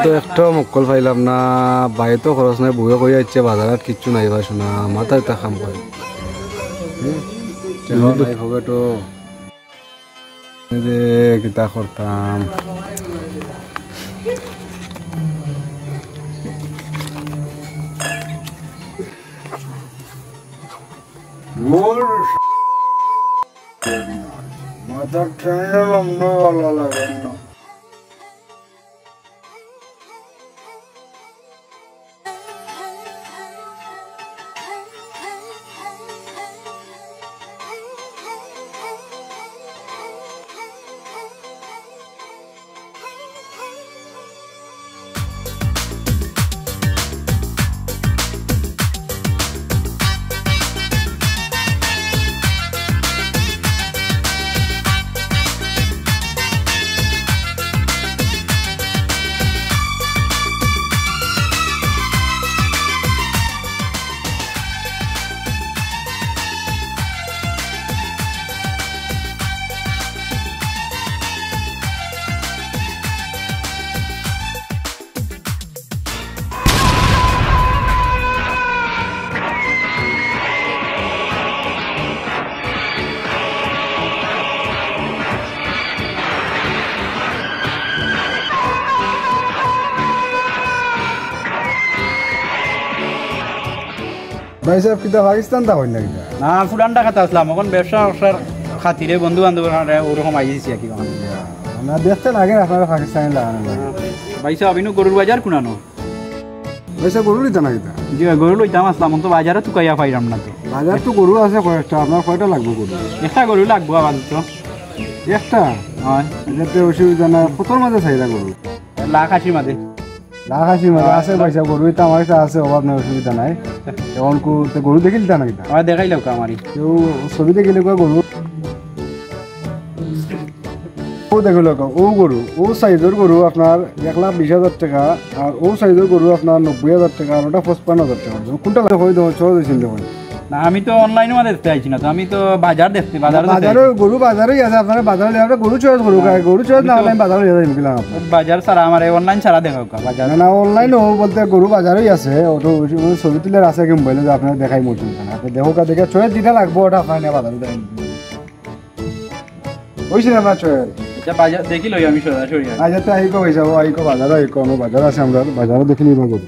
তো একটা মক্কল পাইলাম না, বাইরে তো খরচ নাই, বউয়ে কই যাচ্ছে বাজারত কিচ্ছু নাই ভাই শোনা, মাথায় তা কাম করে হবে তো যে কিতা করতাম। মাথার ট্রেনে লম্ব ভালো লাগে না। ভাই সাহেব কিতা পাকিস্তান তা হই না কিতা? না ফুলান ঢাকাতে আসলাম, এখন ব্যবসা খাতিরে বন্ধু বান্ধব ওরকম আইসি আর কি। না দেখতে লাগে আপনারা পাকিস্তানি লাগানো লাগে। ভাই সাহেব আমিনো গরুর বাজার কোনানো? ভাই সাহেব গরু নিতা না কিতা? জি গরু লইতাম আসলাম, তো বাজারে তুকাইয়া পাইলাম না। তো বাজার তো গরু আছে কয়েকটা, আপনার কয়টা লাগবে গরু? একটা গরু লাগবো আবার তো একটা? হয় এটাতে অসুবিধা না। কতর মাঝে চাহিদা গরু? 1,80,000 মাঝে। 1,80,000 মাঝে আছে ভাই সাহেব গরু, তো আমার কাছে আছে, অভাব নাই, অসুবিধা নাই। এখন গরু দেখি নিতা না কিতা? আমার দেখাই লোক আমারই কেউ ছবিতে গেলে কয় গরু ও দেখলো ও গরু, ও সাইজের গরু আপনার 1,20,000 টাকা, আর ও সাইজের গরু আপনার 90,000 টাকা, আর ওটা 55,000 টাকা। কোনটা হয়ে দেবো চল চিনতে পারি না, আমি তো অনলাইনে দেখতে চাইছি না, তো আমি তো বাজার দেখতে। বাজারে গরু বাজারেই আছে, আপনারা বাজারে গরু চয়েস গরু গরু চয়েস না হলে বাজারে যাই বাজার ছাড়া আমার অনলাইন ছাড়া দেখা বাজার না। অনলাইন ও বলতে গরু বাজারেই আছে, ওটা ছবি তুলে আছে কি মোবাইলে, যে আপনারা দেখাই মজুর আপনি দেখো দেখে চয়েস যেটা লাগবো ওটা আপনার না বাজারে দেয় ওইছি না আপনার চয়েস বাজার দেখি লই আমি সরাসরি। আচ্ছা তো আইকো হয়ে যাবো, আইকো বাজারে, আইকো বাজার আছে, আমরা বাজারে দেখে নিবা গরু।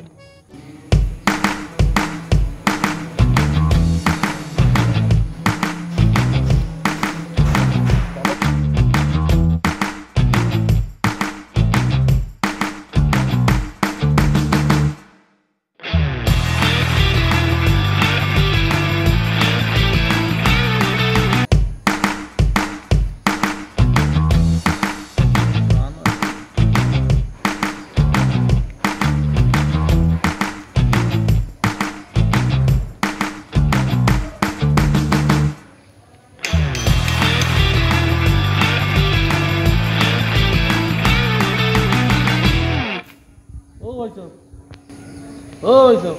ওই তো